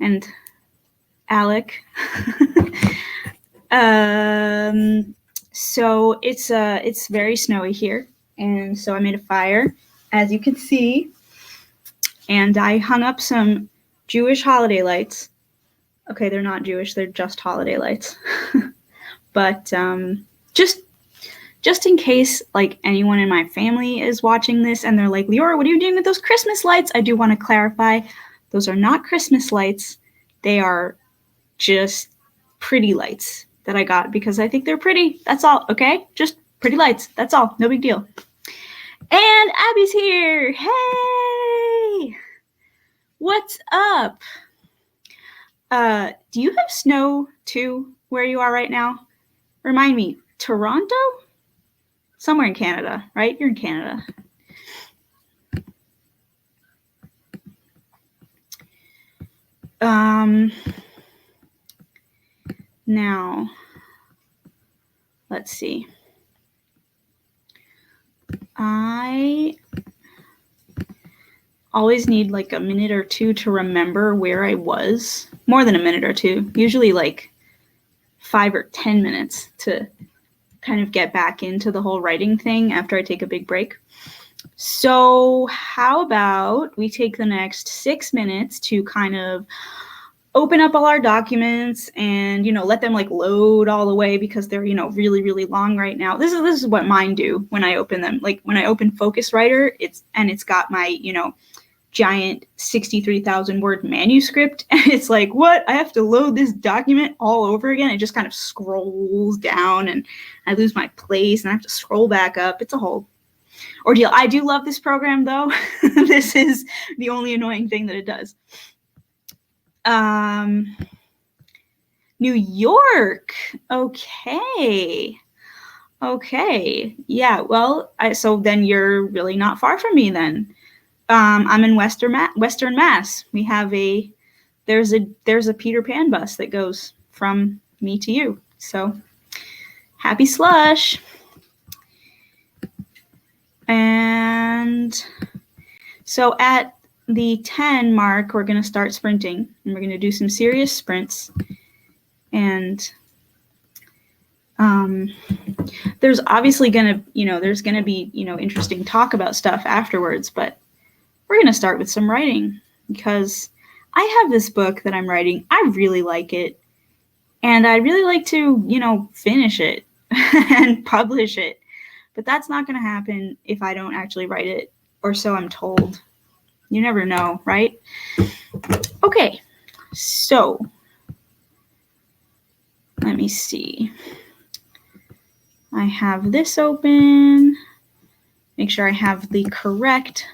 and Alec. So it's very snowy here, and so I made a fire, as you can see, and I hung up some Jewish holiday lights. Okay, they're not Jewish; they're just holiday lights. But just in case, like, anyone in my family is watching this and they're like, Liora, what are you doing with those Christmas lights? I do want to clarify, those are not Christmas lights. They are just pretty lights that I got because I think they're pretty. That's all, okay? Just pretty lights. That's all. No big deal. And Abby's here. Hey! What's up? Do you have snow too where you are right now? Remind me, Toronto? Somewhere in Canada, right? You're in Canada. Now, let's see. I always need like a minute or two to remember where I was. More than a minute or two. Usually like 5 or 10 minutes to kind of get back into the whole writing thing after I take a big break. So how about we take the next 6 minutes to kind of open up all our documents and, let them like load all the way because they're, really, really long right now. This is what mine do when I open them. Like when I open Focuswriter, it's got my, giant 63,000 word manuscript. And it's like, what? I have to load this document all over again. It just kind of scrolls down and I lose my place and I have to scroll back up. It's a whole ordeal. I do love this program though. This is the only annoying thing that it does. New York. Okay. Yeah. Well, so then you're really not far from me then. I'm in Western Mass. We have there's a Peter Pan bus that goes from me to you. So happy slush. And so at the 10 mark, we're going to start sprinting and we're going to do some serious sprints. And there's obviously going to, there's going to be, interesting talk about stuff afterwards, but we're going to start with some writing because I have this book that I'm writing. I really like it. And I'd really like to, finish it and publish it. But that's not going to happen if I don't actually write it, or so I'm told. You never know, right? Okay, so let me see. I have this open. Make sure I have the correct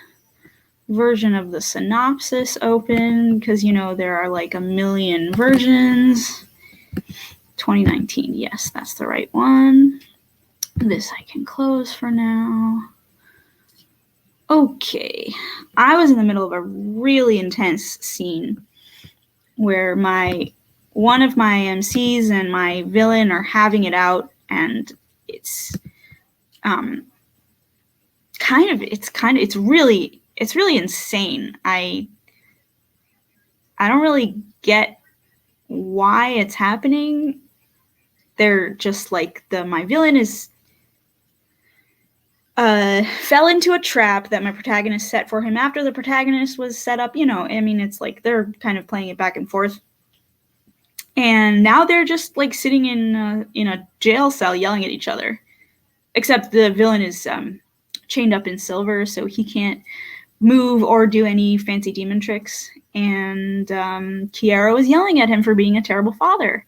version of the synopsis open because, there are like a million versions. 2019, yes, that's the right one. This I can close for now. Okay, I was in the middle of a really intense scene where one of my MCs and my villain are having it out, and it's really insane. I don't really get why it's happening. They're just like my villain is fell into a trap that my protagonist set for him after the protagonist was set up. It's like they're kind of playing it back and forth. And now they're just like sitting in a jail cell yelling at each other. Except the villain is chained up in silver, so he can't move or do any fancy demon tricks. And Kiara was yelling at him for being a terrible father.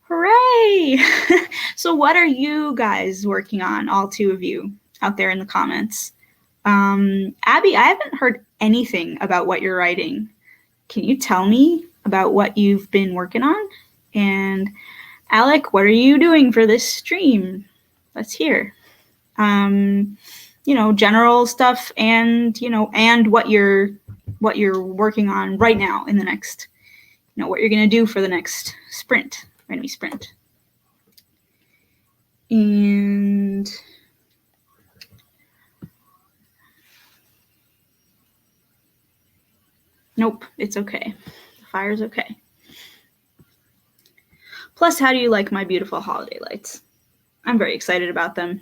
Hooray! So what are you guys working on, all two of you out there in the comments? Abby, I haven't heard anything about what you're writing. Can you tell me about what you've been working on? And Alec, what are you doing for this stream? Let's hear. General stuff and, and what you're working on right now in the next, what you're going to do for the next sprint. Enemy sprint. And nope, it's okay. fire's okay. Plus, how do you like my beautiful holiday lights? I'm very excited about them.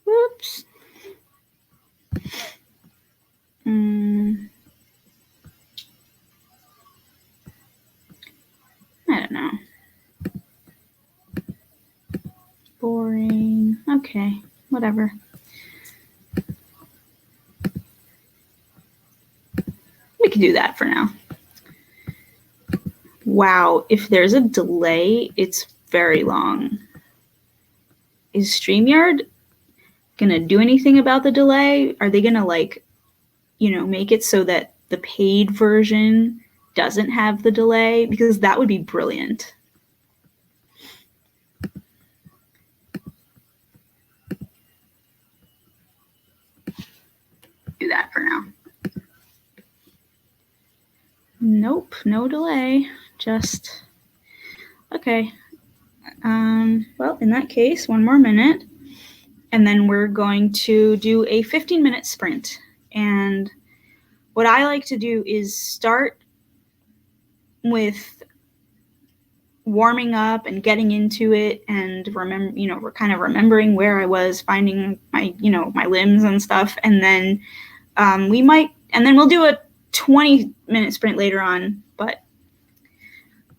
Whoops. I don't know. Boring. Okay, whatever. We can do that for now. Wow, if there's a delay, it's very long. Is StreamYard gonna do anything about the delay? Are they gonna make it so that the paid version doesn't have the delay? Because that would be brilliant. Do that for now. Nope, no delay. Just okay. Well, in that case, one more minute, and then we're going to do a 15-minute sprint. And what I like to do is start with warming up and getting into it, and we're kind of remembering where I was, finding my limbs and stuff, and then we'll do a 20-minute sprint later on, but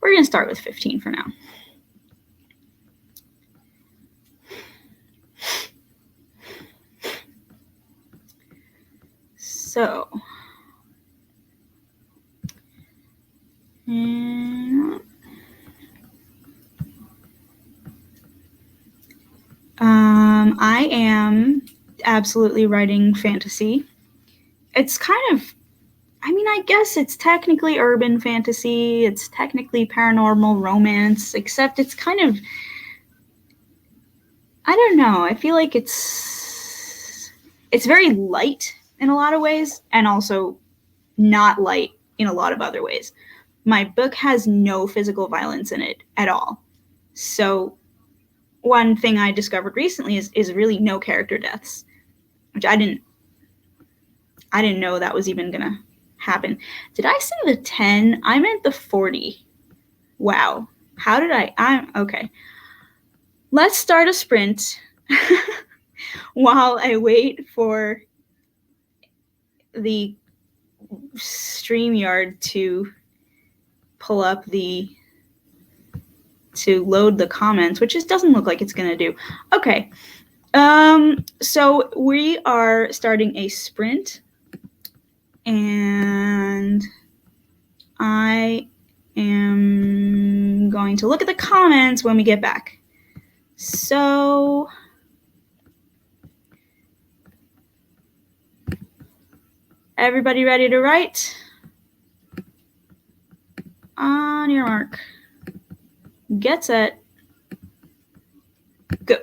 we're going to start with 15 for now. So, I am absolutely writing fantasy. It's kind of, I guess it's technically urban fantasy, it's technically paranormal romance, except it's kind of, I don't know, I feel like it's very light in a lot of ways, and also not light in a lot of other ways. My book has no physical violence in it at all. So one thing I discovered recently is really no character deaths, which I didn't know that was even gonna happen. Did I say the 10? I meant the 40. Wow. How did I'm okay. Let's start a sprint while I wait for the StreamYard to pull up to load the comments, which just doesn't look like it's gonna do. Okay. So we are starting a sprint, and I am going to look at the comments when we get back. So everybody ready to write? On your mark. Get set. Go.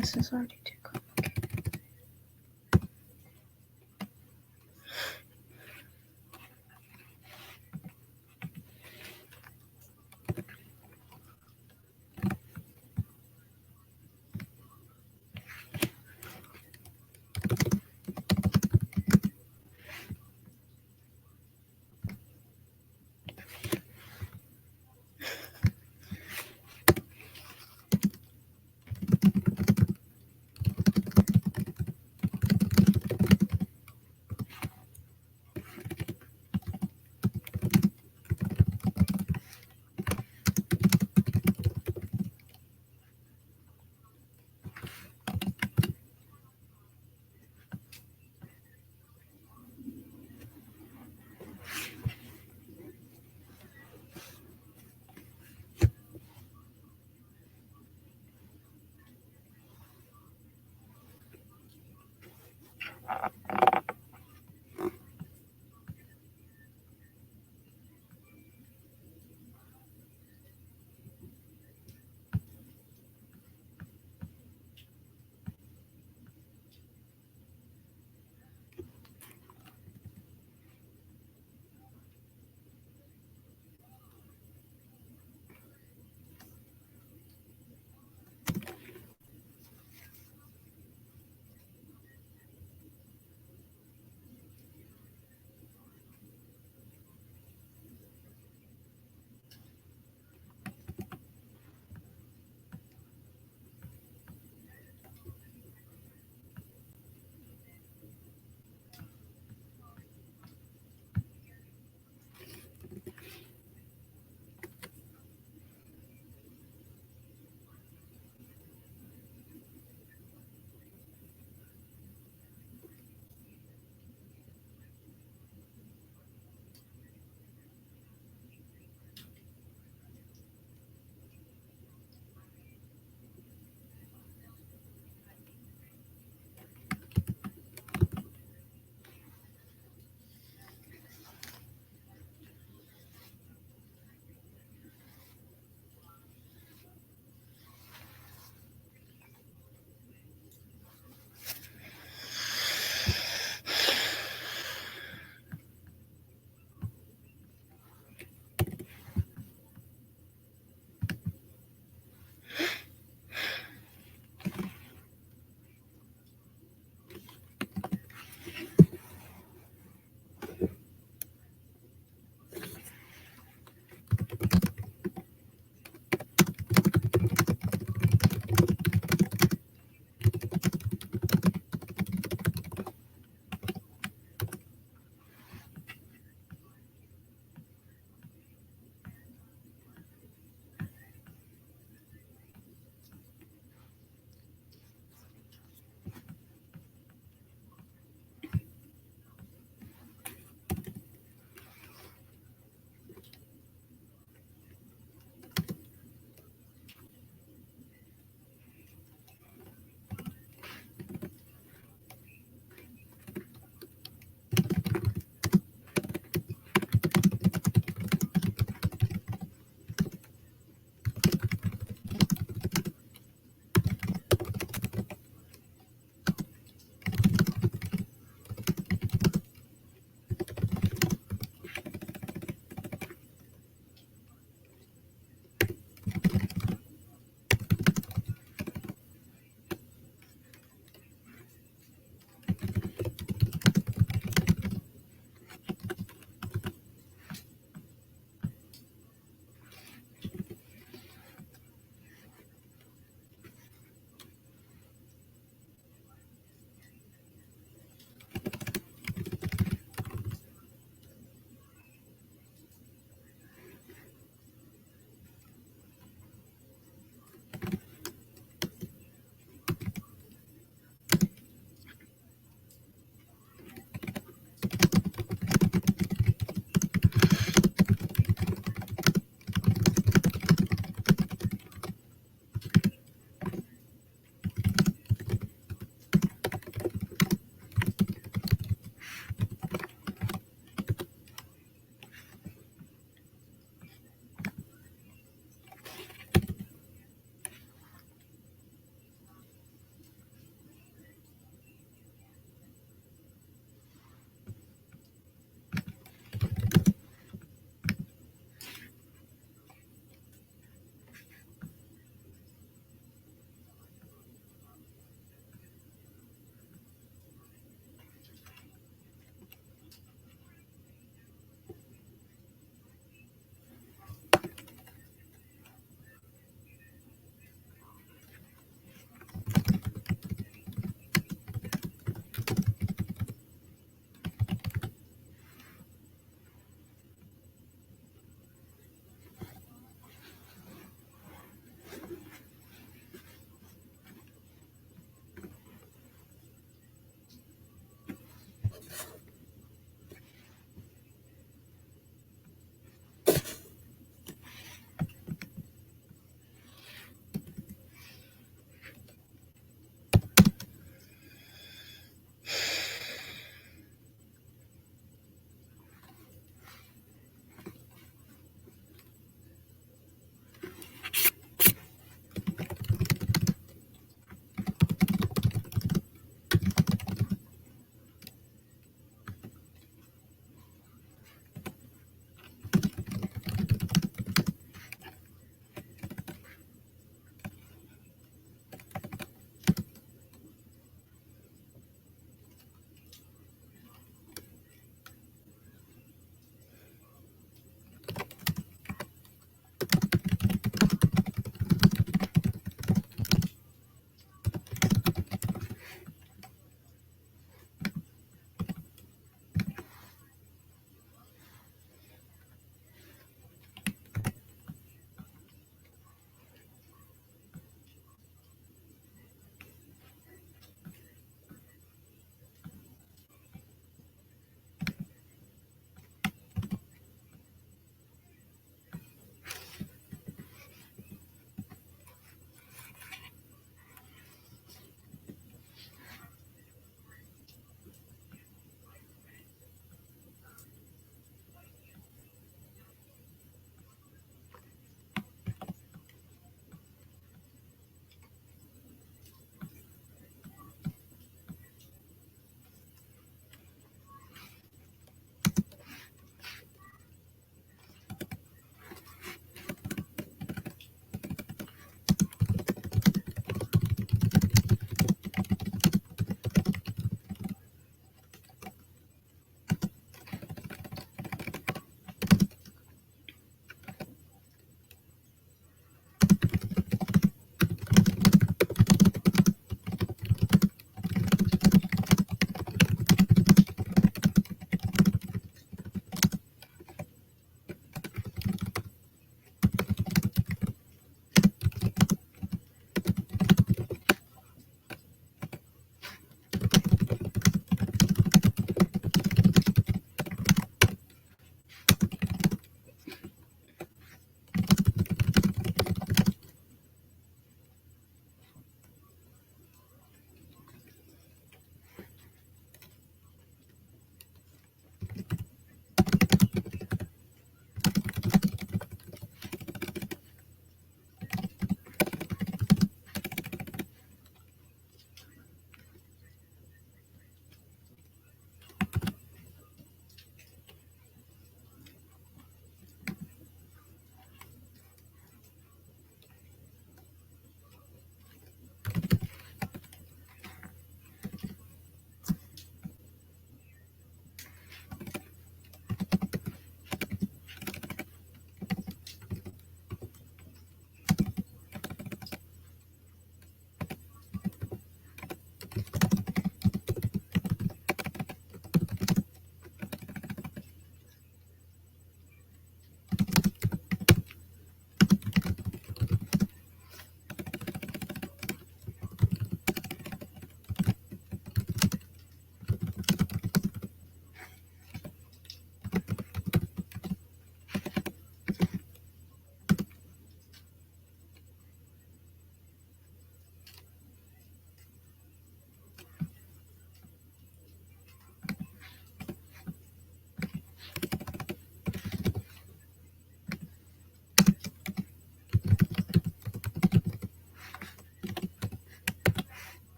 This is already too complicated.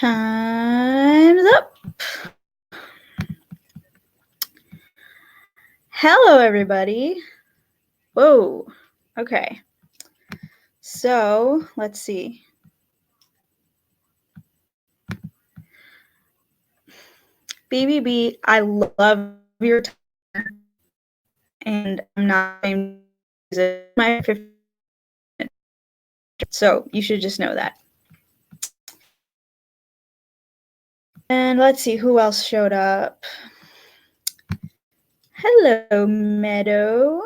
Time's up. Hello, everybody. Whoa. Okay. So let's see. BBB, I love your time, and I'm not my favorite. So you should just know that. And let's see who else showed up. Hello, Meadow.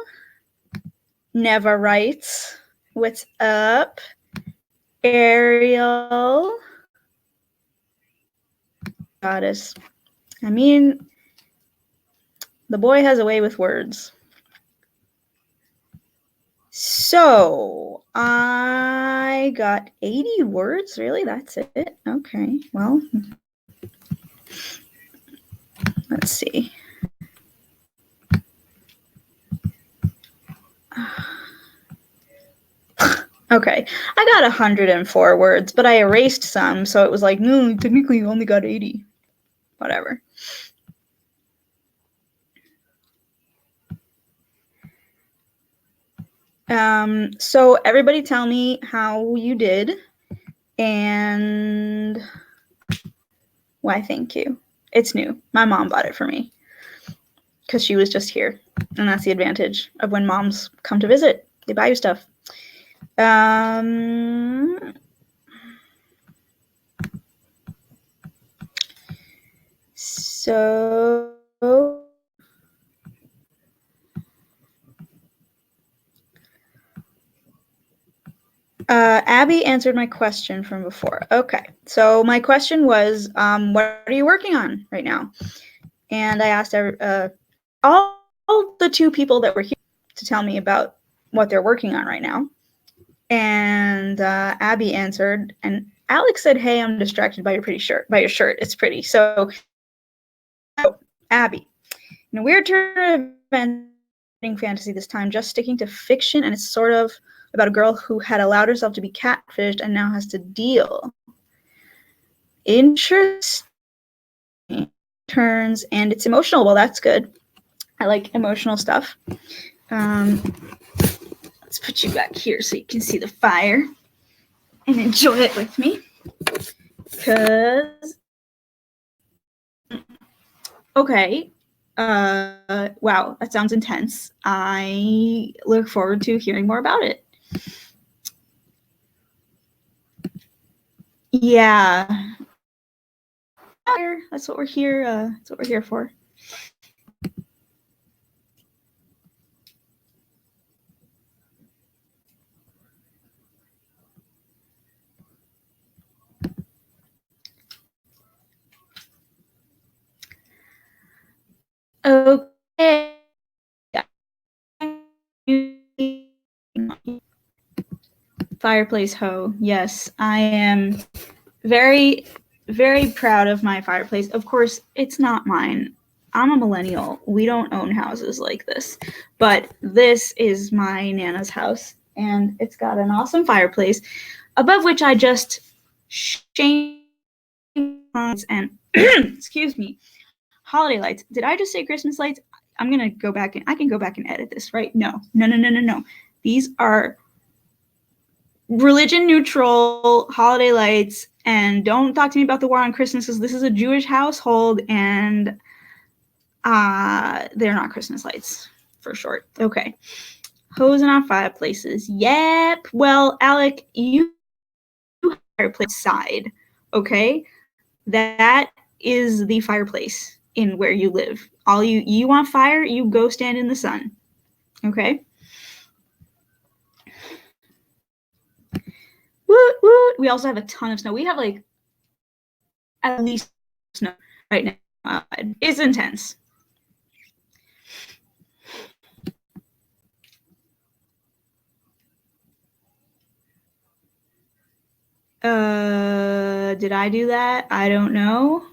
Never writes. What's up? Ariel. Goddess. I mean, the boy has a way with words. So I got 80 words. Really? That's it? Okay. Well, let's see. Okay. I got 104 words, but I erased some, so it was like, no, technically you only got 80. Whatever. So everybody tell me how you did, and why thank you. It's new. My mom bought it for me because she was just here, and that's the advantage of when moms come to visit. They buy you stuff. So Abby answered my question from before. Okay, so my question was, what are you working on right now? And I asked all the two people that were here to tell me about what they're working on right now. And Abby answered, and Alex said, "Hey, I'm distracted by your pretty shirt. By your shirt, it's pretty." So, Abby, in a weird turn of fantasy this time, just sticking to fiction, and it's sort of about a girl who had allowed herself to be catfished and now has to deal. Interesting turns, and it's emotional. Well, that's good. I like emotional stuff. Let's put you back here so you can see the fire and enjoy it with me. Because, okay, wow, that sounds intense. I look forward to hearing more about it. Yeah, that's what we're here. That's what we're here for. Okay. Fireplace hoe. Yes, I am very, very proud of my fireplace. Of course, it's not mine. I'm a millennial. We don't own houses like this. But this is my Nana's house, and it's got an awesome fireplace, above which I just changed and excuse me, holiday lights. Did I just say Christmas lights? I'm gonna go back and I can go back and edit this, right? No. These are religion neutral holiday lights, and don't talk to me about the war on Christmas because this is a Jewish household, and they're not Christmas lights for short. Okay. Hosing on fireplaces. Yep. Well, Alec, you fireplace side. Okay. That is the fireplace in where you live. All you want fire, you go stand in the sun. Okay. Woot woot. We also have a ton of snow. We have like at least snow right now. It's intense. Did I do that? I don't know.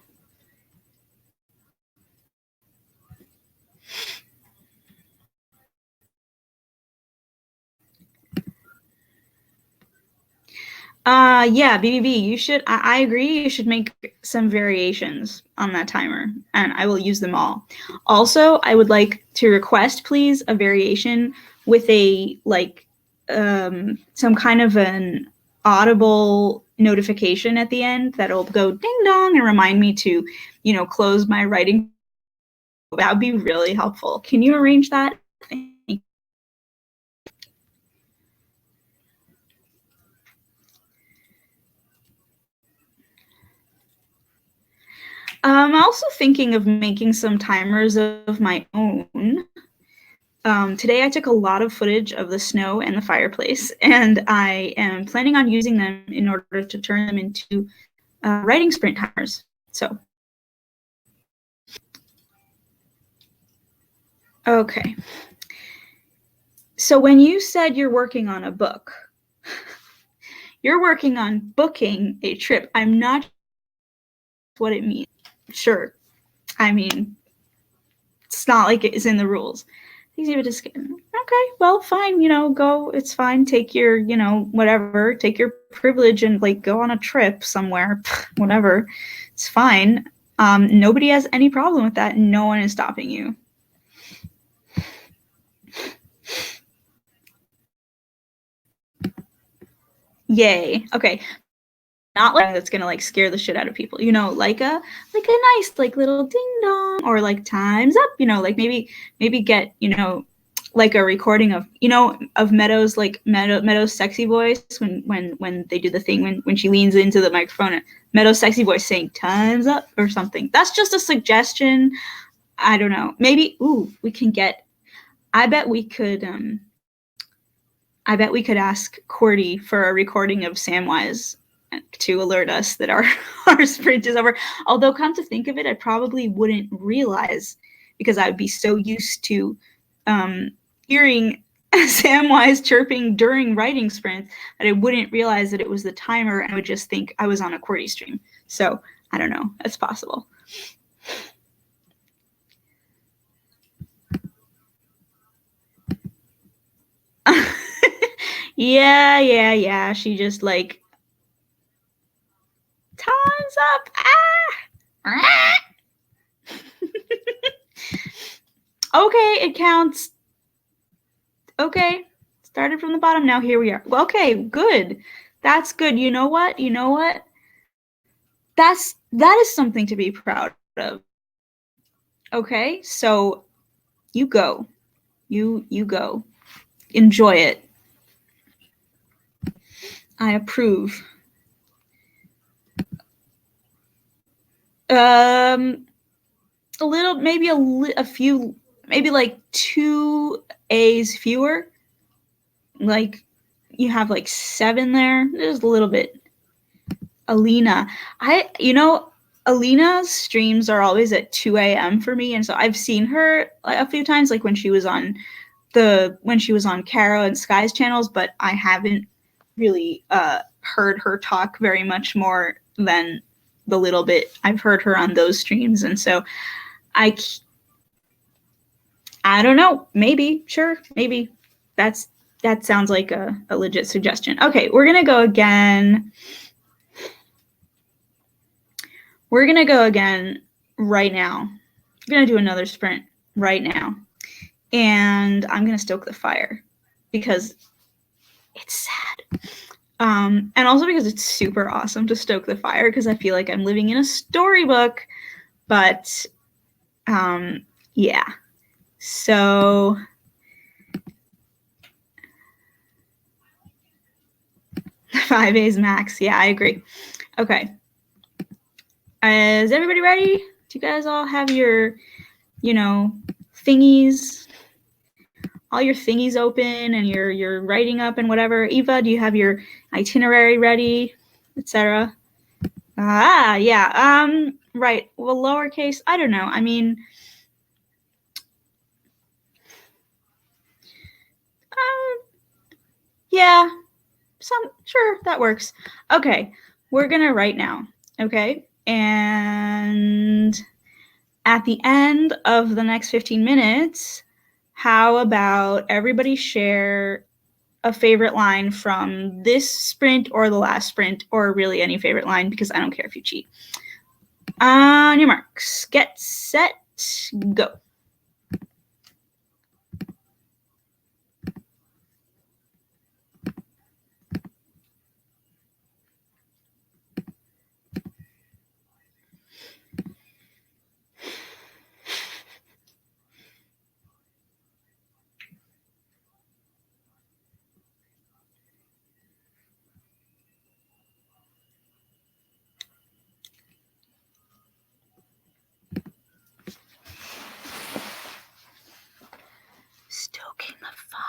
Yeah, BBB, you should, I agree, you should make some variations on that timer, and I will use them all. Also, I would like to request, please, a variation with a, like, some kind of an audible notification at the end that'll go ding dong and remind me to, close my writing. That would be really helpful. Can you arrange that? I'm also thinking of making some timers of my own. Today I took a lot of footage of the snow and the fireplace, and I am planning on using them in order to turn them into writing sprint timers. So, okay. So when you said you're working on a book, you're working on booking a trip. I'm not sure what it means. Sure. I mean, it's not like it is in the rules. Okay, well, fine, go, it's fine. Take your, whatever, take your privilege and like go on a trip somewhere, whatever. It's fine. Nobody has any problem with that. No one is stopping you. Yay. Okay. Not like that's gonna like scare the shit out of people, like a nice like little ding dong or like time's up, like maybe get, like a recording of, of Meadow's like Meadow's sexy voice when they do the thing when she leans into the microphone, Meadow's sexy voice saying time's up or something. That's just a suggestion. I don't know. Maybe we can get. I bet we could ask Cordy for a recording of Samwise to alert us that our sprint is over. Although, come to think of it, I probably wouldn't realize because I would be so used to hearing Samwise chirping during writing sprints that I wouldn't realize that it was the timer, and I would just think I was on a QWERTY stream. So I don't know. That's possible. Yeah. She just like time's up. Okay, it counts. Okay, started from the bottom. Now here we are. Well, okay, good. That's good. You know what? That is something to be proud of. Okay, so you go. You go. Enjoy it. I approve. A little, maybe a few, maybe like 2 A's fewer. Like you have like 7 there. There's a little bit. Alina, Alina's streams are always at 2 a.m. for me, and so I've seen her a few times, like when she was on Caro and Sky's channels, but I haven't really heard her talk very much more than the little bit I've heard her on those streams, and so I don't know. Maybe, sure, maybe that sounds like a legit suggestion. Okay, we're gonna go again. We're gonna go again right now. We're gonna do another sprint right now, and I'm gonna stoke the fire because it's sad. And also because it's super awesome to stoke the fire because I feel like I'm living in a storybook. But yeah. So five A's max. Yeah, I agree. Okay. Is everybody ready? Do you guys all have your, thingies? All your thingies open and you're writing up and whatever. Eva, do you have your itinerary ready, etc.? Yeah. Right. Well, lowercase. I don't know. I mean, yeah. Sure, that works. Okay, we're gonna write now. Okay, and at the end of the next 15 minutes, how about everybody share a favorite line from this sprint or the last sprint, or really any favorite line, because I don't care if you cheat. On your marks, get set, go. Stoking the fire.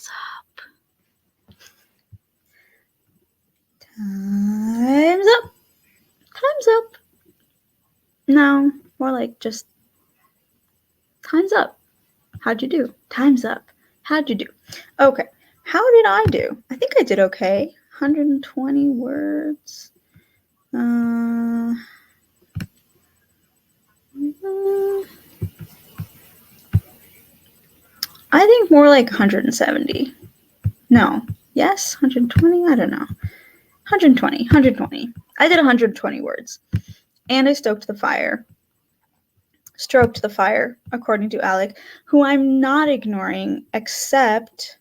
up. Time's up. Time's up. No, more like just time's up. How'd you do? Time's up. How'd you do? Okay. How did I do? I think I did okay. 120 words. I think more like 170. No. Yes? 120? I don't know. 120. I did 120 words. And I stoked the fire. Stroked the fire, according to Alec, who I'm not ignoring except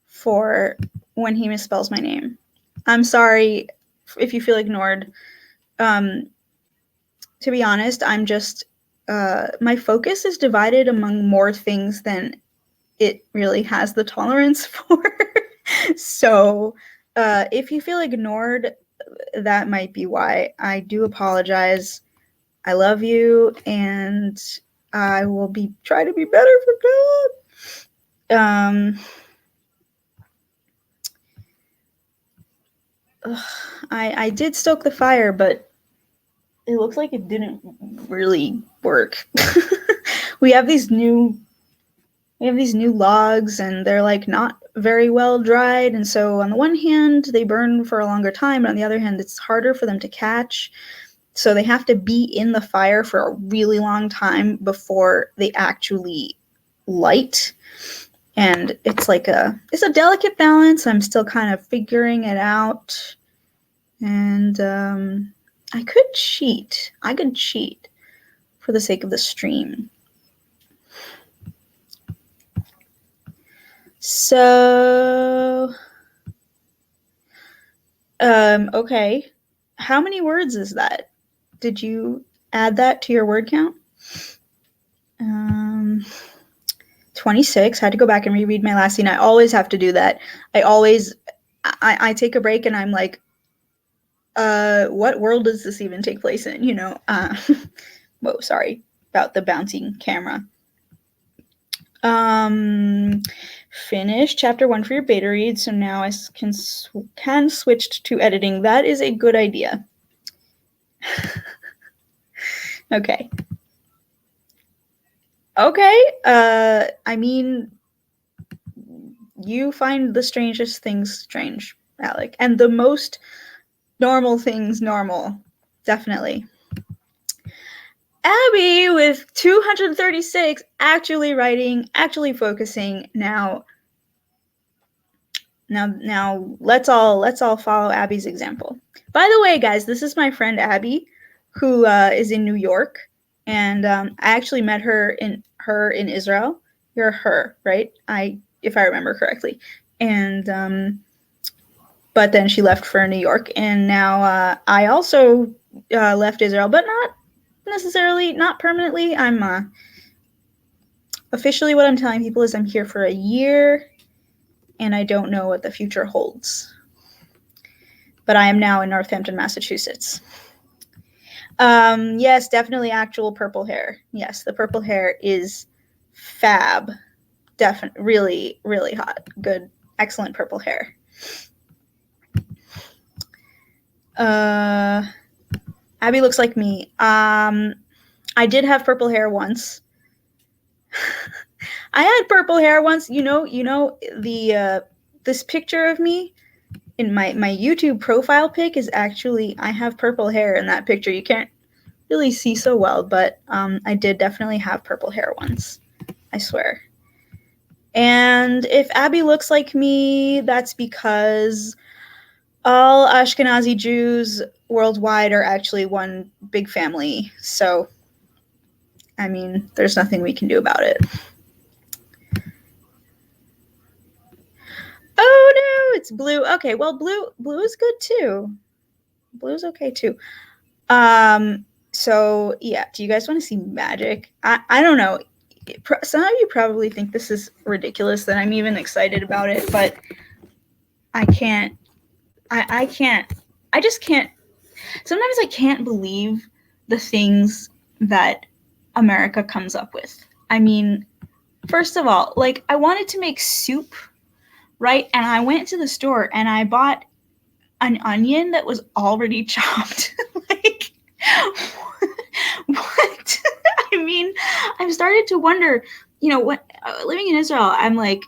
for when he misspells my name. I'm sorry if you feel ignored. To be honest, I'm just my focus is divided among more things than it really has the tolerance for. So if you feel ignored, that might be why. I do apologize. I love you, and I will try to be better for God. I did stoke the fire, but it looks like it didn't really work. we have these new logs, and they're like not very well dried, and so on the one hand they burn for a longer time, but on the other hand it's harder for them to catch, so they have to be in the fire for a really long time before they actually light. And it's a delicate balance. I'm still kind of figuring it out. And I could cheat for the sake of the stream. So, okay. How many words is that? Did you add that to your word count? 26. I had to go back and reread my last scene. I always have to do that. I take a break and I'm like, what world does this even take place in? You know, whoa, sorry about the bouncing camera. Finish chapter 1 for your beta read. So now I can switch to editing. That is a good idea. Okay. I mean, you find the strangest things strange, Alec, and the most normal things normal. Definitely. Abby with 236, actually writing, actually focusing. Now let's all follow Abby's example. By the way, guys, this is my friend Abby, who is in New York, and I actually met her in Israel. You're her, right? If I remember correctly. And but then she left for New York, and now I also left Israel, but not necessarily, not permanently. I'm officially, what I'm telling people is I'm here for a year, and I don't know what the future holds. But I am now in Northampton, Massachusetts. Yes, definitely actual purple hair. Yes, the purple hair is fab. Definitely, really, really hot. Good, excellent purple hair. Abby looks like me. I did have purple hair once. I had purple hair once. You know the this picture of me in my YouTube profile pic is actually, I have purple hair in that picture. You can't really see so well, but I did definitely have purple hair once. I swear. And if Abby looks like me, that's because all Ashkenazi Jews worldwide are actually one big family. So, I mean, there's nothing we can do about it. Oh no, it's blue. Okay, well, blue is good too. Blue is okay too. So yeah, do you guys want to see magic? I don't know. Some of you probably think this is ridiculous that I'm even excited about it, but I can't. I just can't. Sometimes I can't believe the things that America comes up with. I mean, first of all, like, I wanted to make soup, right? And I went to the store and I bought an onion that was already chopped. Like, what? I mean, I've started to wonder, you know, what, living in Israel, I'm like,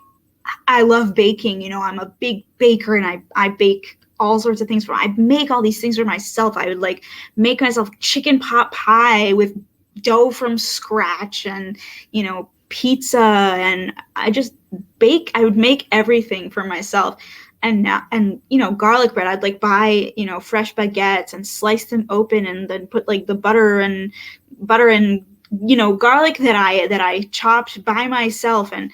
I love baking, you know, I'm a big baker and I bake all sorts of things I make all these things for myself. I would like make myself chicken pot pie with dough from scratch and, you know, pizza, and I just bake. I would make everything for myself. And now, and you know, garlic bread, I'd like buy, you know, fresh baguettes and slice them open and then put like the butter and you know, garlic that I chopped by myself. And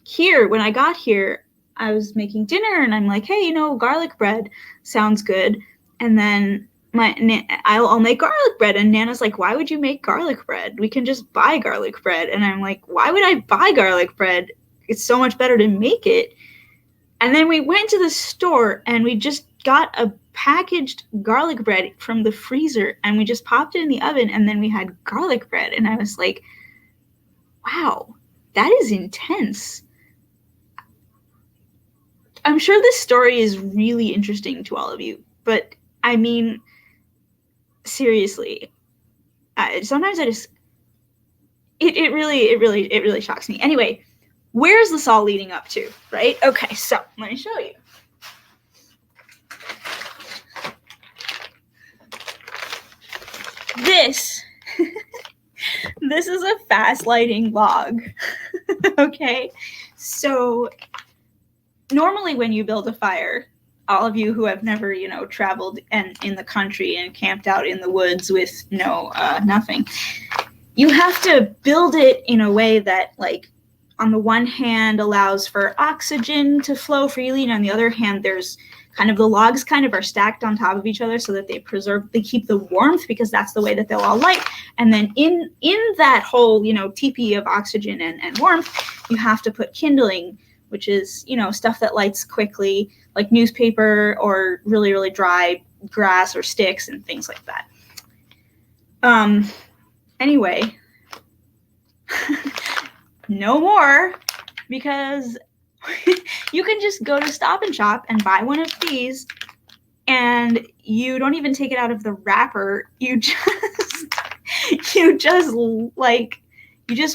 here, when I got here, I was making dinner and I'm like, hey, you know, garlic bread sounds good. And then I'll make garlic bread, and Nana's like, why would you make garlic bread? We can just buy garlic bread. And I'm like, why would I buy garlic bread? It's so much better to make it. And then we went to the store and we just got a packaged garlic bread from the freezer and we just popped it in the oven, and then we had garlic bread. And I was like, wow, that is intense. I'm sure this story is really interesting to all of you, but I mean, seriously, sometimes I just, it really shocks me. Anyway, where's this all leading up to, right? Okay, so let me show you. This is a fast lighting log. Okay, so normally when you build a fire, all of you who have never, you know, traveled and in the country and camped out in the woods with nothing, you have to build it in a way that, like, on the one hand allows for oxygen to flow freely, and on the other hand there's kind of, the logs kind of are stacked on top of each other so that they keep the warmth, because that's the way that they'll all light. And then in that whole, you know, teepee of oxygen and warmth, you have to put kindling, which is, you know, stuff that lights quickly, like newspaper or really, really dry grass or sticks and things like that. Anyway, no more, because you can just go to Stop and Shop and buy one of these, and you don't even take it out of the wrapper. You just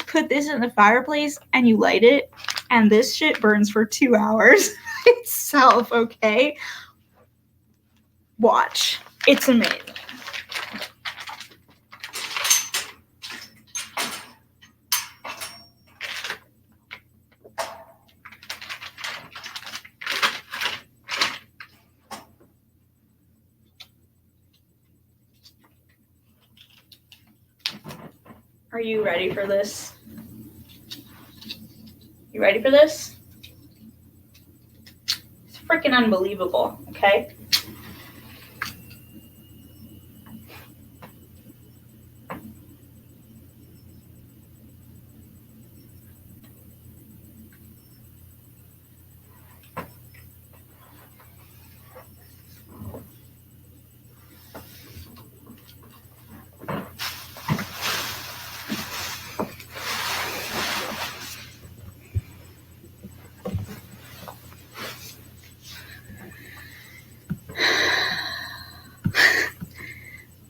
put this in the fireplace and you light it, and this shit burns for 2 hours itself, okay? Watch. It's amazing. Are you ready for this? You ready for this? It's freaking unbelievable, okay?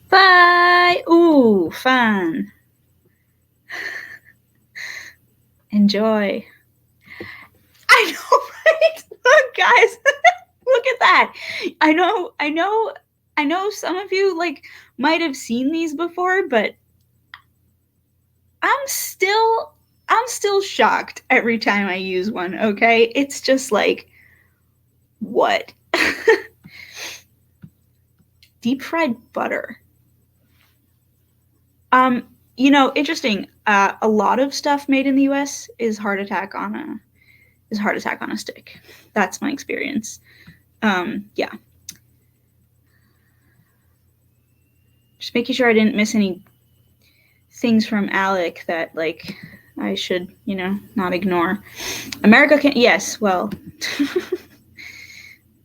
Bye. Ooh, fun. Enjoy. I know, right? Look, guys. Look at that. I know some of you like might have seen these before, but I'm still shocked every time I use one, okay? It's just like, what? Deep fried butter. You know, interesting. A lot of stuff made in the US is heart attack on a stick. That's my experience. Yeah. Just making sure I didn't miss any things from Alec that, like, I should, you know, not ignore. America can, yes, well,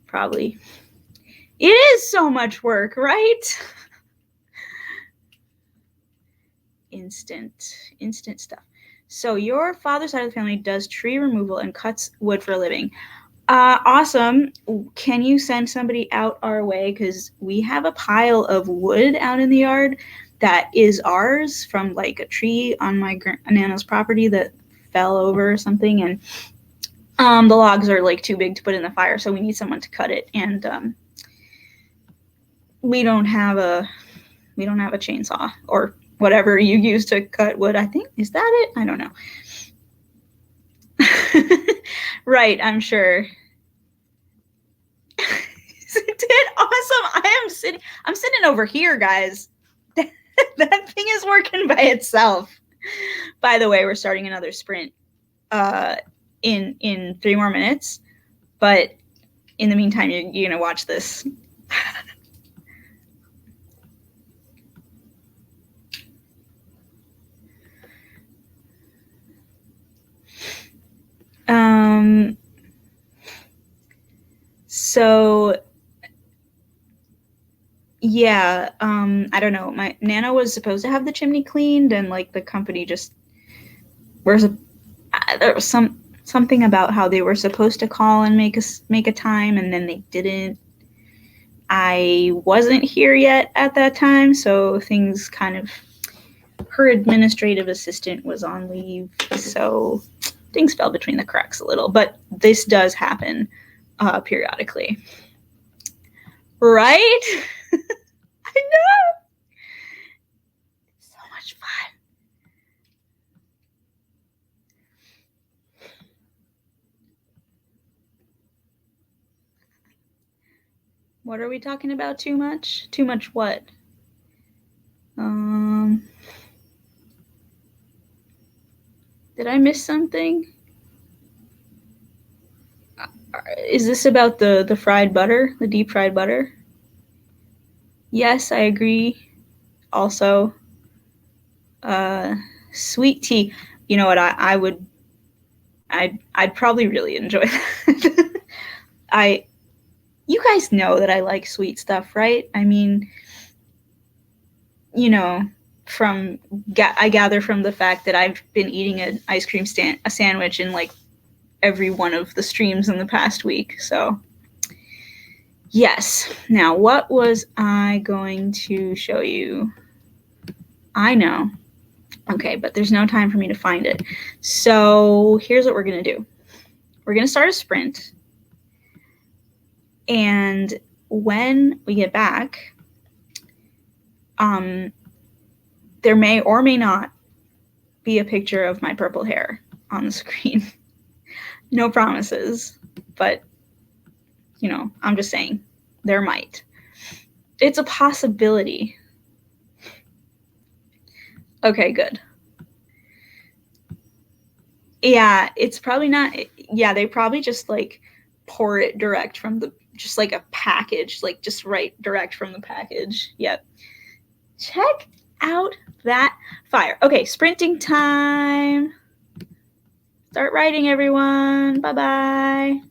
probably. It is so much work, right? Instant stuff. So your father's side of the family does tree removal and cuts wood for a living. Awesome. Can you send somebody out our way? Because we have a pile of wood out in the yard that is ours from like a tree on my Nana's property that fell over or something. And the logs are like too big to put in the fire, so we need someone to cut it. And we don't have a chainsaw or whatever you use to cut wood. I think, is that it? I don't know. Right, I'm sure. It did awesome. I'm sitting over here, guys. That thing is working by itself. By the way, we're starting another sprint in 3 more minutes. But in the meantime, you're gonna watch this. So yeah, I don't know. My Nana was supposed to have the chimney cleaned, and like the company just there was something about how they were supposed to call and make a time, and then they didn't. I wasn't here yet at that time, so things kind of. Her administrative assistant was on leave, so things fell between the cracks a little. But this does happen periodically, right? I know. So much fun. What are we talking about? Too much? Too much what? Did I miss something? Is this about the fried butter, the deep fried butter? Yes, I agree. Also, sweet tea. You know what? I'd probably really enjoy that. You guys know that I like sweet stuff, right? I mean, you know, I gather from the fact that I've been eating an ice cream a sandwich in like every one of the streams in the past week. So, yes. Now, what was I going to show you? I know. Okay, but there's no time for me to find it. So, here's what we're going to do. We're going to start a sprint. And when we get back, there may or may not be a picture of my purple hair on the screen. No promises, but you know, I'm just saying there might. It's a possibility. Okay, good. Yeah, it's probably not. Yeah, they probably just like pour it direct from just like a package, like just right direct from the package. Yep. Check out that fire. Okay, sprinting time. Start writing, everyone. Bye-bye.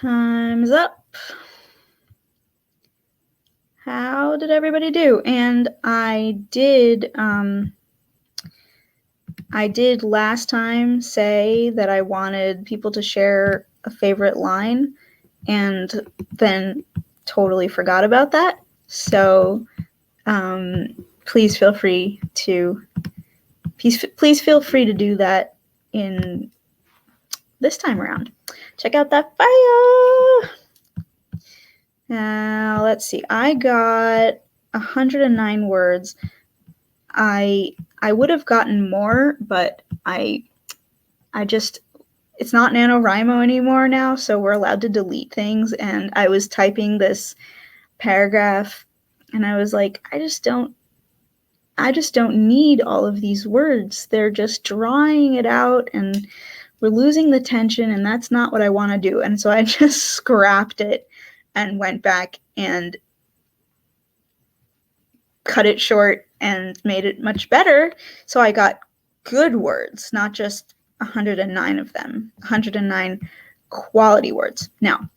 Time's up. How did everybody do? And I did last time say that I wanted people to share a favorite line and then totally forgot about that. So please feel free to do that in this time around. Check out that fire. Now, let's see. I got 109 words. I would have gotten more, but I just, it's not NaNoWriMo anymore now, so we're allowed to delete things. And I was typing this paragraph, and I was like, I just don't need all of these words. They're just drawing it out, and we're losing the tension, and that's not what I want to do. And so I just scrapped it and went back and cut it short and made it much better. So I got good words, not just 109 of them, 109 quality words. Now,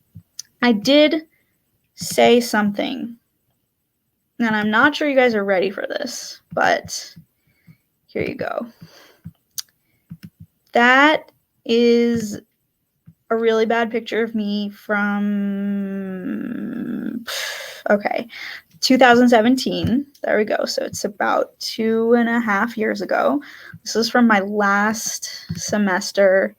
I did say something, and I'm not sure you guys are ready for this, but here you go. That is a really bad picture of me from, 2017. There we go. So it's about 2.5 years ago. This is from my last semester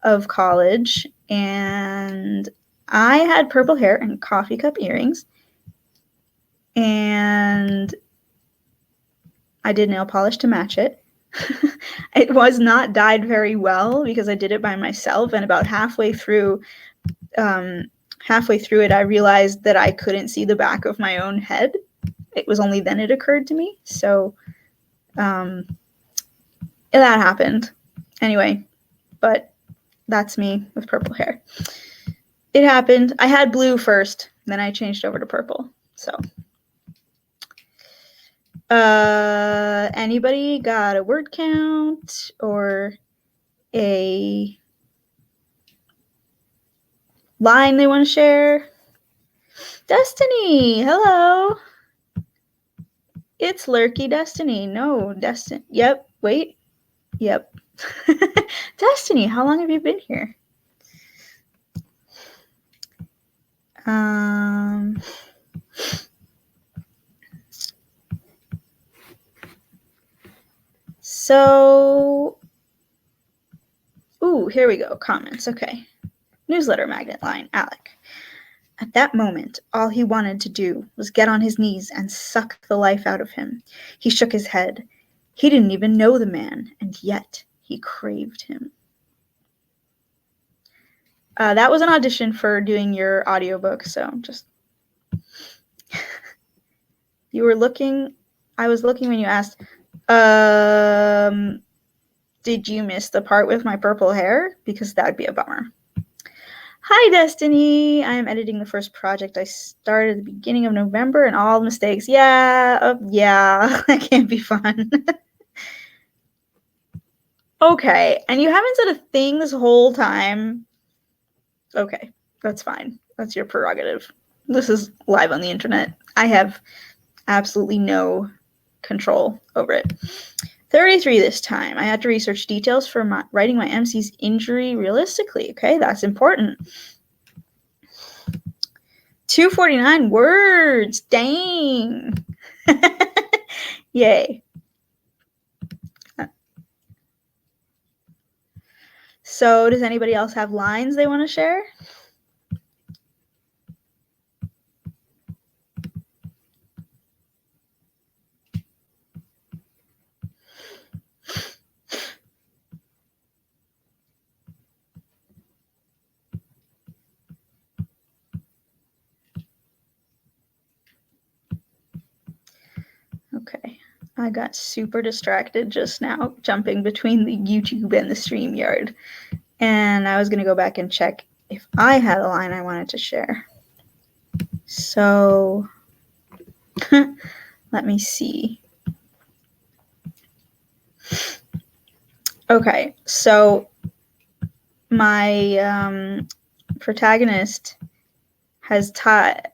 of college, and I had purple hair and coffee cup earrings, and I did nail polish to match it. It was not dyed very well because I did it by myself, and about halfway through it, I realized that I couldn't see the back of my own head. It was only then it occurred to me. So that happened. Anyway, but that's me with purple hair. It happened. I had blue first, then I changed over to purple. So anybody got a word count or a line they want to share? Destiny, hello. It's Lurky Destiny. No, Destiny. Yep, wait. Yep. Destiny, how long have you been here? So, here we go. Comments. Okay. Newsletter magnet line. Alec. At that moment, all he wanted to do was get on his knees and suck the life out of him. He shook his head. He didn't even know the man, and yet he craved him. That was an audition for doing your audiobook, so just... You were looking... I was looking when you asked, did you miss the part with my purple hair? Because that would be a bummer. Hi, Destiny. I am editing the first project I started at the beginning of November, and all mistakes. Yeah, that can't be fun. Okay, and you haven't said a thing this whole time. Okay, that's fine. That's your prerogative. This is live on the internet. I have absolutely no control over it. 33 this time. I had to research details for writing my MC's injury realistically. Okay, that's important. 249 words. Dang. Yay. So does anybody else have lines they want to share? Okay, I got super distracted just now, jumping between the YouTube and the StreamYard. And I was going to go back and check if I had a line I wanted to share. So, let me see. Okay, so my protagonist has taught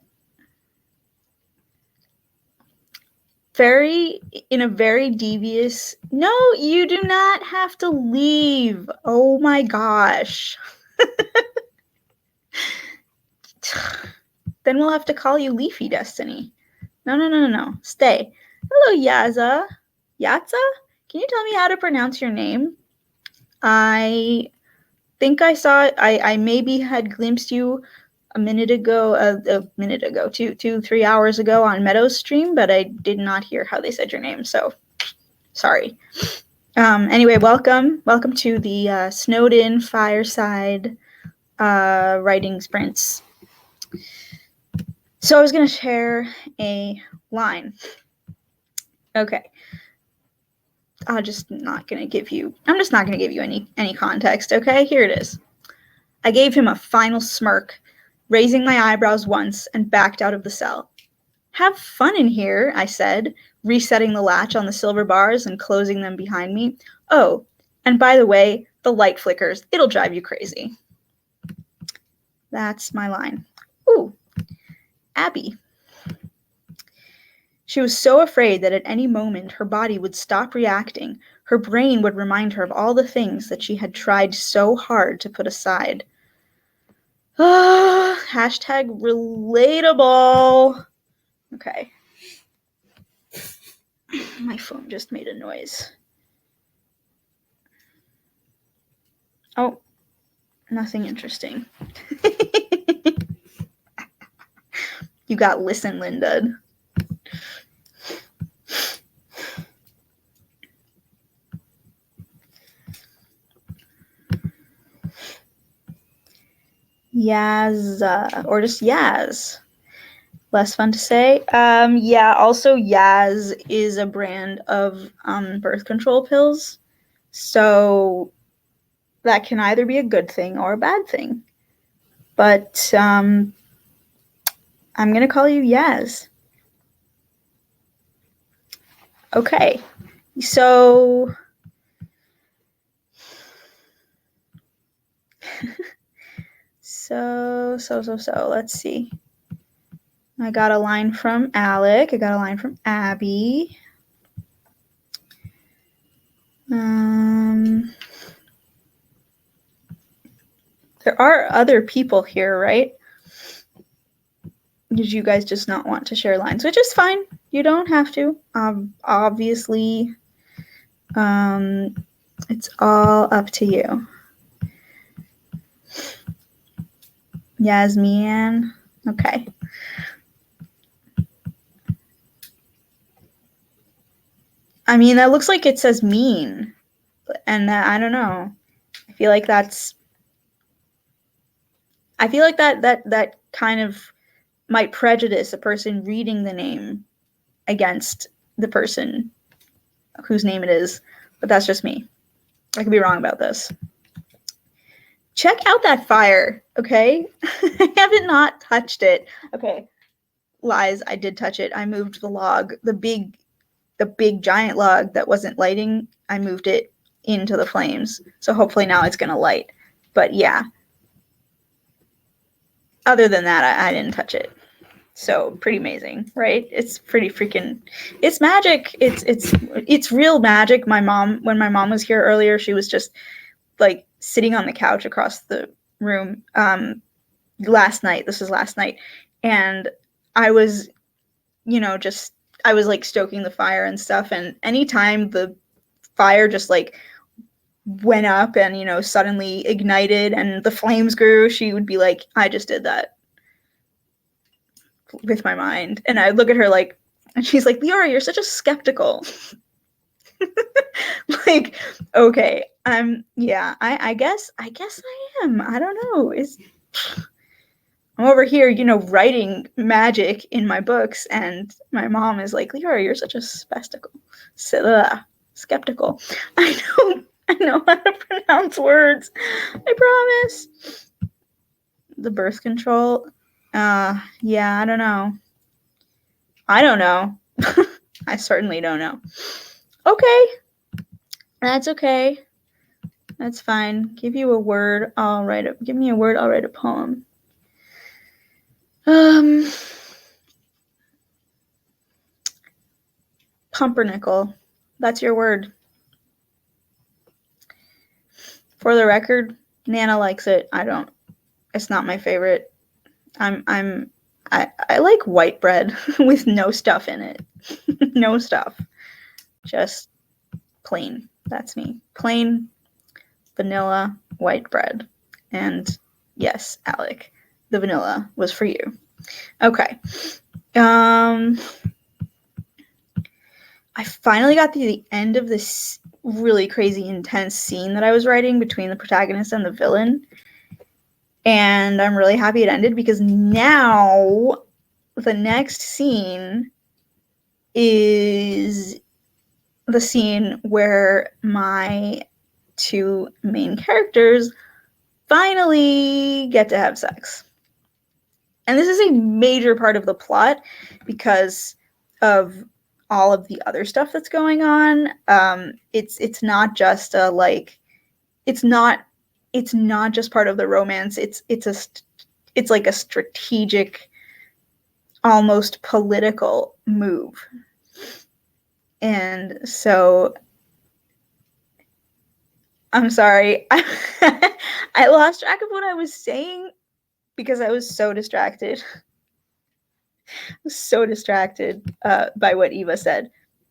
in a very devious. No, you do not have to leave. Oh my gosh. Then we'll have to call you Leafy Destiny. No. Stay. Hello, Yaza. Yatza? Can you tell me how to pronounce your name? I think I saw it. I maybe had glimpsed you a minute ago, 3 hours ago on Meadows stream, but I did not hear how they said your name, so sorry. Anyway, welcome to the snowed in Fireside writing sprints. So I was going to share a line. Okay. I'm just not going to give you any context, okay? Here it is. I gave him a final smirk, raising my eyebrows once, and backed out of the cell. Have fun in here, I said, resetting the latch on the silver bars and closing them behind me. Oh, and by the way, the light flickers. It'll drive you crazy. That's my line. Ooh, Abby. She was so afraid that at any moment her body would stop reacting. Her brain would remind her of all the things that she had tried so hard to put aside. Hashtag relatable. Okay. My phone just made a noise. Oh, nothing interesting. You got listen, Linda. Yaz, or just Yaz. Less fun to say. Yeah, also Yaz is a brand of birth control pills. So that can either be a good thing or a bad thing. But I'm going to call you Yaz. Okay. So let's see. I got a line from Alec. I got a line from Abby. There are other people here, right? Did you guys just not want to share lines? Which is fine. You don't have to. Obviously, it's all up to you. Yasmin. Okay. I mean, that looks like it says mean. And I don't know. I feel like that kind of might prejudice a person reading the name against the person whose name it is. But that's just me. I could be wrong about this. Check out that fire, okay? I haven't not touched it. Okay. Lies, I did touch it. I moved the log, the big giant log that wasn't lighting. I moved it into the flames. So hopefully now it's going to light. But yeah. Other than that, I didn't touch it. So pretty amazing, right? It's pretty freaking, it's magic. It's real magic. When my mom was here earlier, she was just like sitting on the couch across the room last night. This was last night. And I was, I was like stoking the fire and stuff. And anytime the fire just like went up and, suddenly ignited and the flames grew, she would be like, I just did that with my mind. And I look at her like, and she's like, Liora, you're such a skeptical. Like, okay, yeah, I guess I am. I don't know. I'm over here, writing magic in my books, and my mom is like, Liora, you're such a skeptical. I know how to pronounce words. I promise. The birth control. Yeah, I don't know. I certainly don't know. Okay. That's okay. That's fine. Give me a word, I'll write a poem. Pumpernickel. That's your word. For the record, Nana likes it. I don't. It's not my favorite. I like white bread with no stuff in it. No stuff. Just plain. That's me. Plain vanilla white bread. And yes, Alec, the vanilla was for you. Okay. I finally got to the end of this really crazy intense scene that I was writing between the protagonist and the villain. And I'm really happy it ended because now the next scene is the scene where my two main characters finally get to have sex. And this is a major part of the plot because of all of the other stuff that's going on. It's not just a like, it's not just part of the romance. It's like a strategic, almost political move. And so I'm sorry. I lost track of what I was saying because I was so distracted. By what Eva said.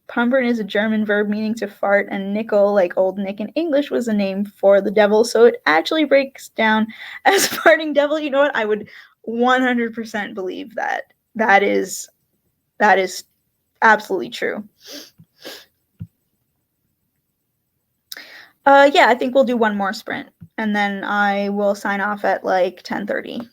Pumpern is a German verb meaning to fart, and nickel, like Old Nick in English, was a name for the devil, so it actually breaks down as farting devil. You know what? I would 100% believe that. That is absolutely true. Yeah, I think we'll do one more sprint, and then I will sign off at like 10:30.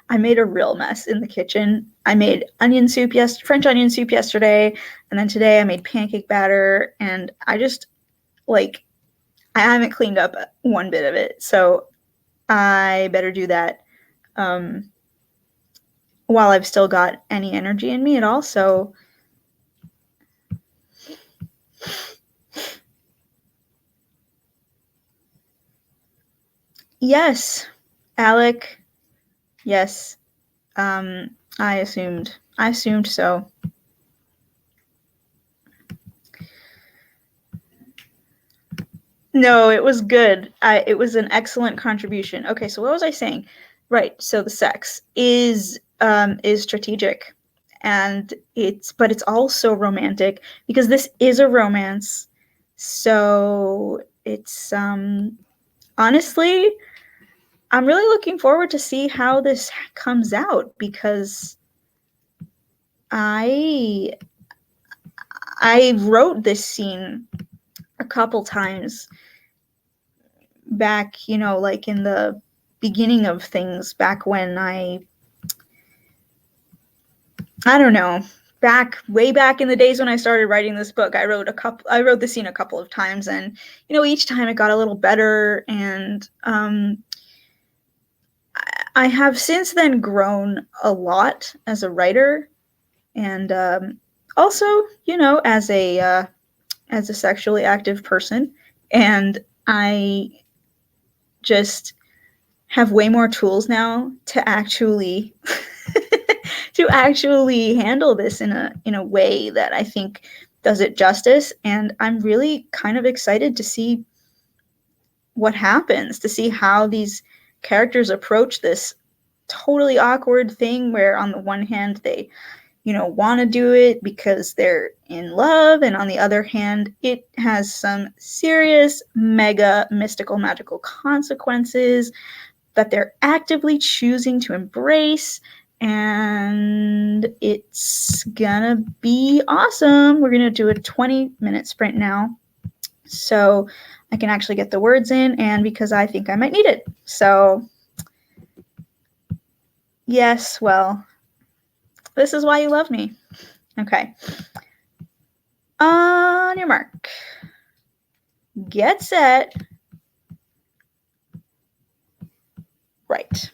I made a real mess in the kitchen. I made French onion soup yesterday, and then today I made pancake batter, and I haven't cleaned up one bit of it, so I better do that while I've still got any energy in me at all. So yes, Alec. Yes. I assumed so. No, it was good. It was an excellent contribution. Okay, so what was I saying? Right. So the sex is strategic, and it's also romantic because this is a romance. So it's honestly, I'm really looking forward to see how this comes out because I wrote this scene a couple times back, like in the beginning of things, back when I don't know, way back in the days when I started writing this book. I wrote the scene a couple of times, and each time it got a little better, and I have since then grown a lot as a writer, and also, as a sexually active person, and I just have way more tools now to actually handle this in a way that I think does it justice. And I'm really kind of excited to see what happens, to see how these characters approach this totally awkward thing where on the one hand they want to do it because they're in love, and on the other hand it has some serious mega mystical magical consequences that they're actively choosing to embrace, and it's gonna be awesome. We're gonna do a 20-minute sprint now so I can actually get the words in, and because I think I might need it. So yes, well, this is why you love me. Okay. On your mark. Get set. Right.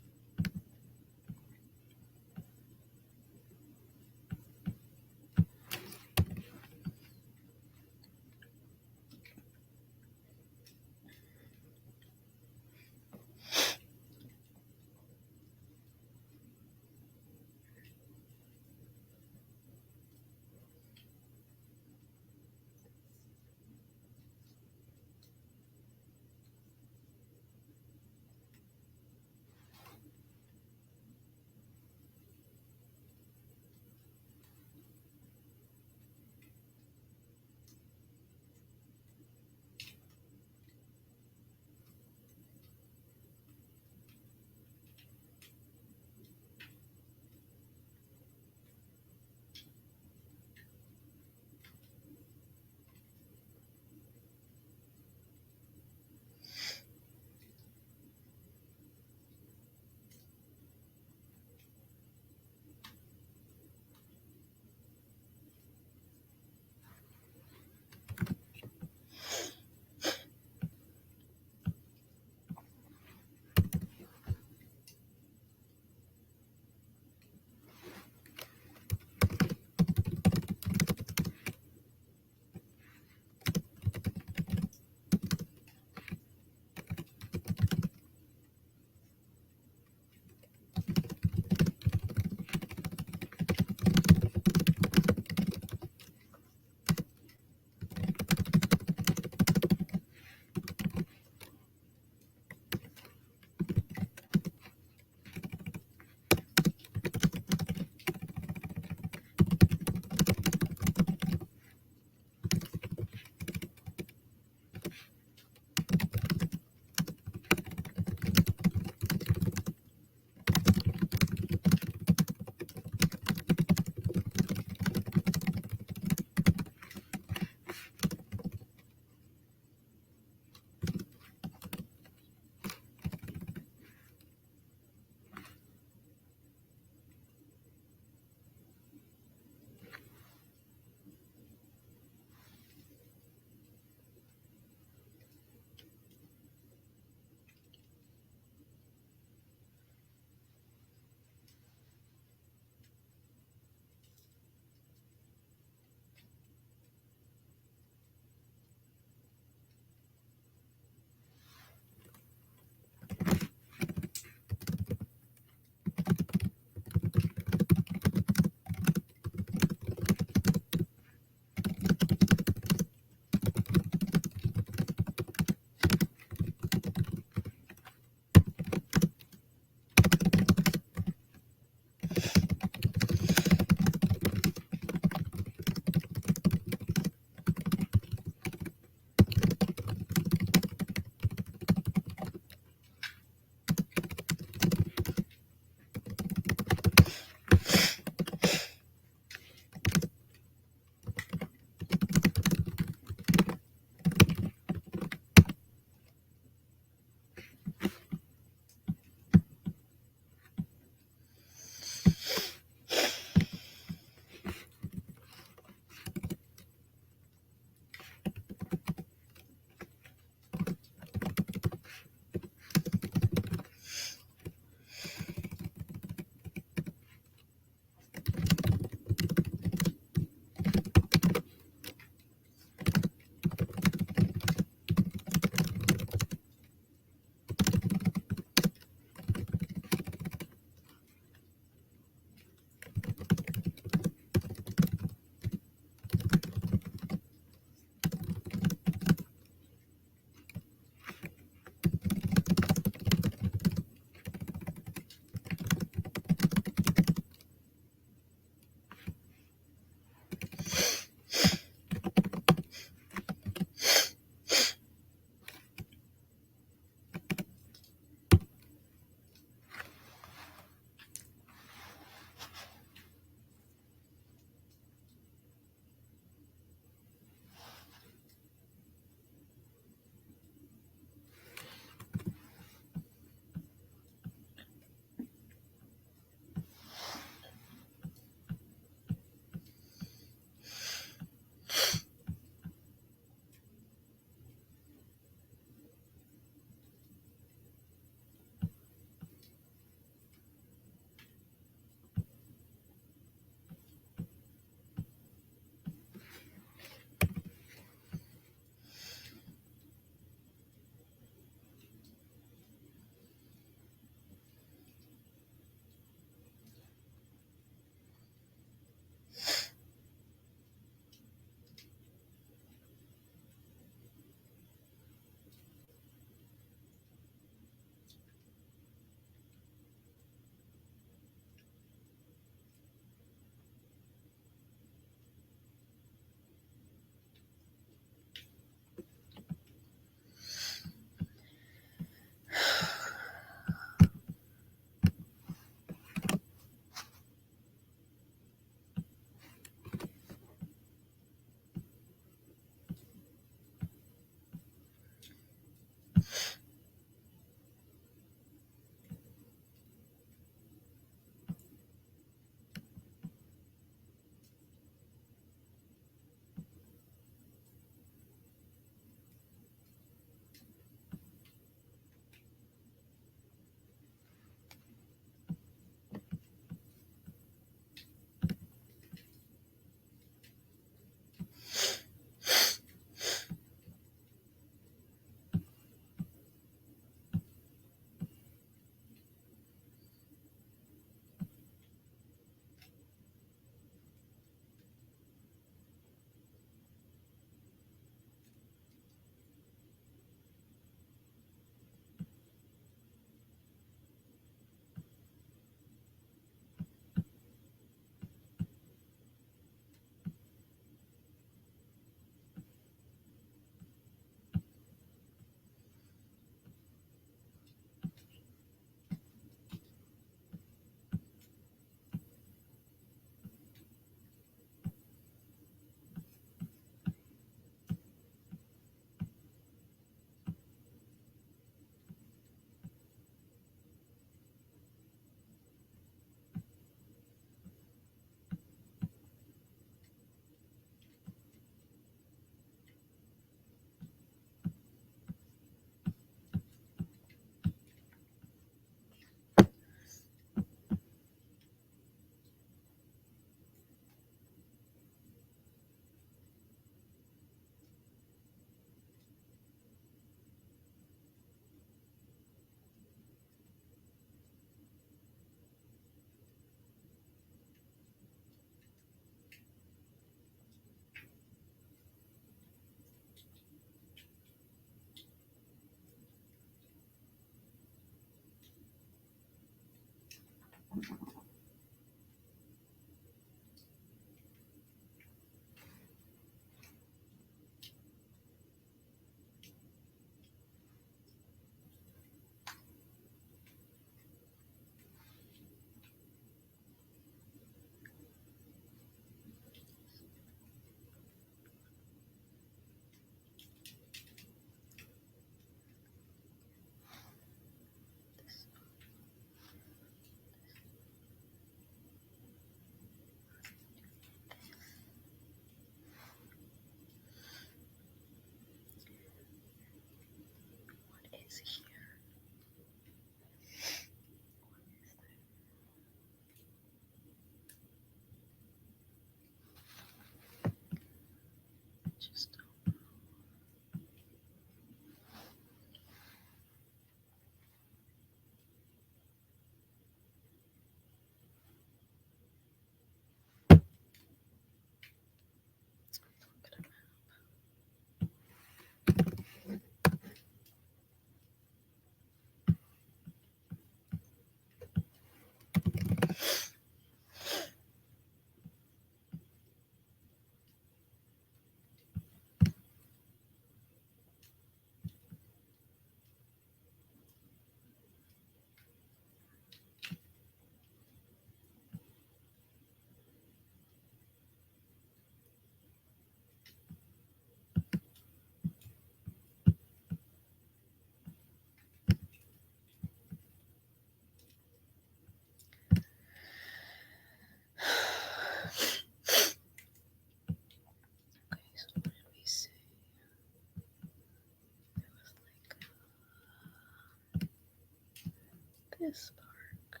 This park.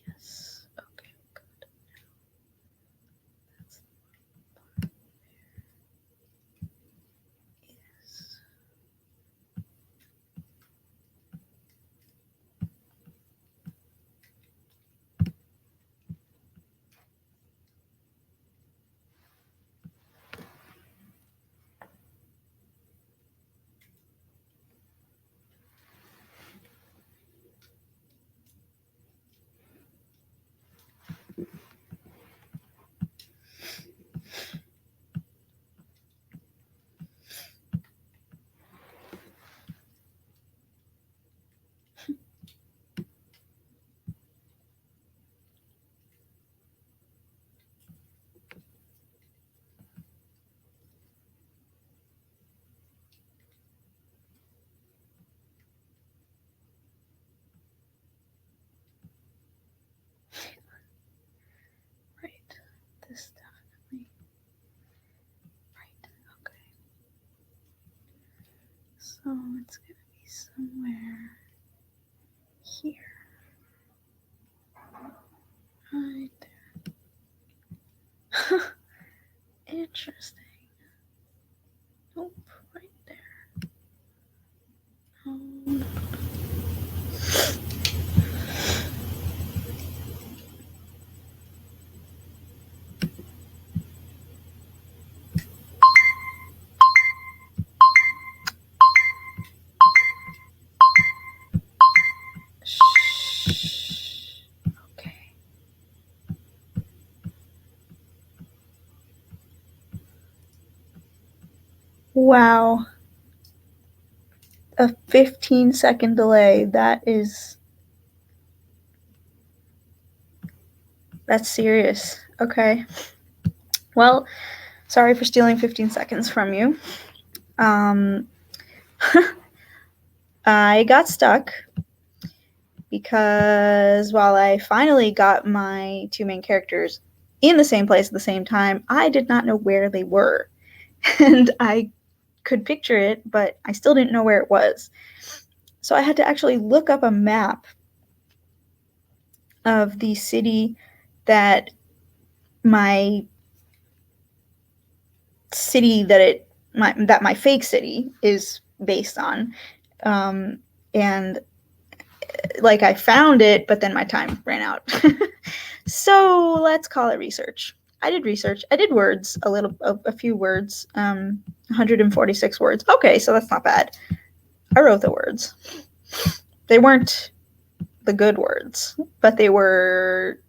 Yes. Okay, good. That's the part there. Yes. Right. This definitely. Right. Okay. So it's gonna be somewhere here. Right there. Interesting. Nope, right there. Oh, no. Shh. Okay. Wow. A 15-second delay. That's serious. Okay. Well, sorry for stealing 15 seconds from you. I got stuck because while I finally got my two main characters in the same place at the same time, I did not know where they were. And I could picture it, but I still didn't know where it was. So I had to actually look up a map of the city that my fake city is based on. And like I found it, but then my time ran out. So let's call it research. I did research. I did words, a few words, 146 words. Okay, so that's not bad. I wrote the words. They weren't the good words, but they were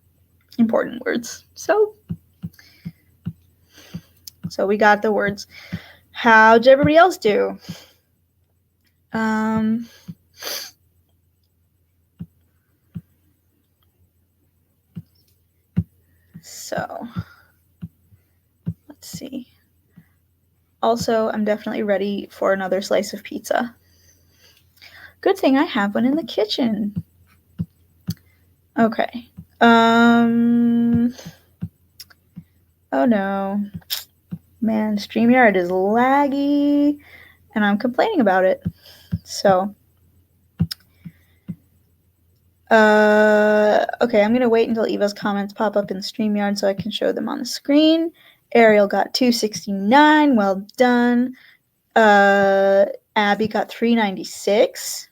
important words. So we got the words. How'd everybody else do? So let's see. Also, I'm definitely ready for another slice of pizza. Good thing I have one in the kitchen. Okay. Oh no. Man, StreamYard is laggy and I'm complaining about it. So okay, I'm gonna wait until Eva's comments pop up in StreamYard so I can show them on the screen. Ariel got 269, well done. Abby got 396.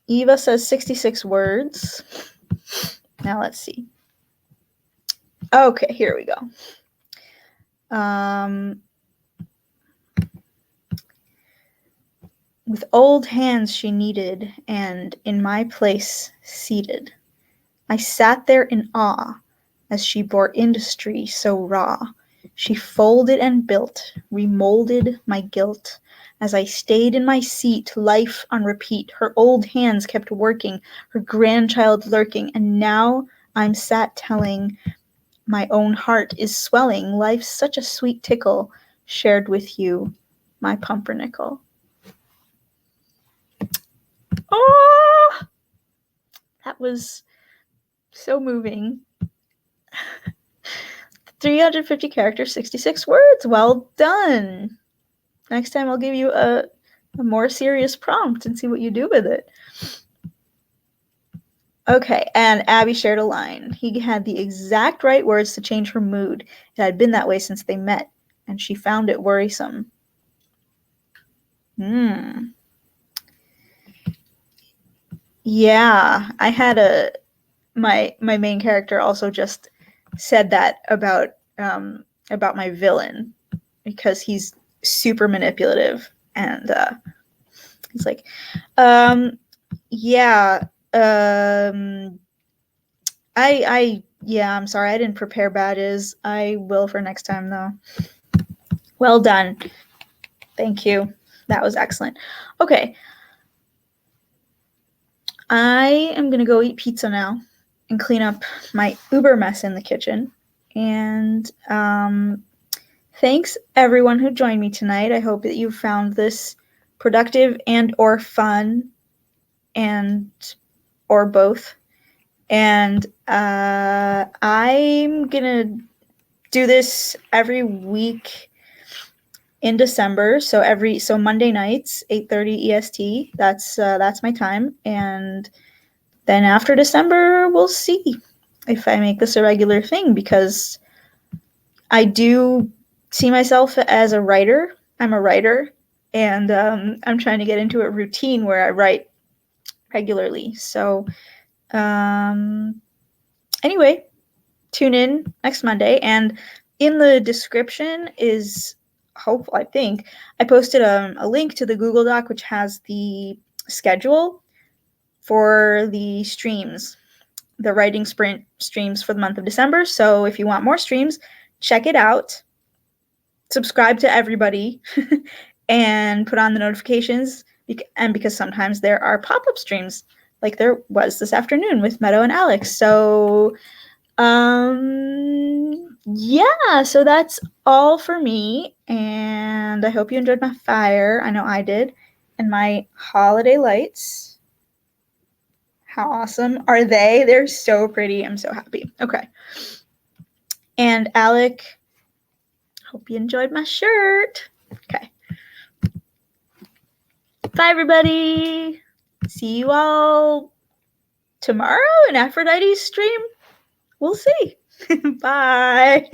Eva says 66 words. Now let's see. Okay, here we go. With old hands she kneaded, and in my place seated, I sat there in awe as she bore industry so raw. She folded and built, remolded my guilt. As I stayed in my seat, life on repeat, her old hands kept working, her grandchild lurking, and now I'm sat telling, my own heart is swelling, life's such a sweet tickle, shared with you, my pumpernickel. Oh, that was so moving. 350 characters, 66 words. Well done. Next time I'll give you a more serious prompt and see what you do with it. Okay, and Abby shared a line. He had the exact right words to change her mood. It had been that way since they met, and she found it worrisome. Yeah, I had my main character also just said that about my villain, because he's super manipulative, and he's like, yeah, I'm sorry, I didn't prepare badges. I will for next time though. Well done. Thank you. That was excellent. Okay. I am going to go eat pizza now and clean up my uber mess in the kitchen. And thanks everyone who joined me tonight. I hope that you found this productive and or fun, and or both. And I'm going to do this every week in December. So Monday nights, 8:30 EST. That's my time. And then after December, we'll see if I make this a regular thing, because I do see myself as a writer. I'm a writer, and I'm trying to get into a routine where I write regularly. So anyway, tune in next Monday, and in the description is, I think I posted a link to the Google Doc which has the schedule for the streams, the writing sprint streams for the month of December. So if you want more streams, check it out. Subscribe to everybody and put on the notifications, and because sometimes there are pop-up streams, like there was this afternoon with Meadow and Alex. So yeah, so that's all for me, and I hope you enjoyed my fire. I know I did. And my holiday lights. How awesome are they? They're so pretty. I'm so happy. Okay. And Alec, hope you enjoyed my shirt. Okay. Bye, everybody. See you all tomorrow in Aphrodite's stream. We'll see. Bye.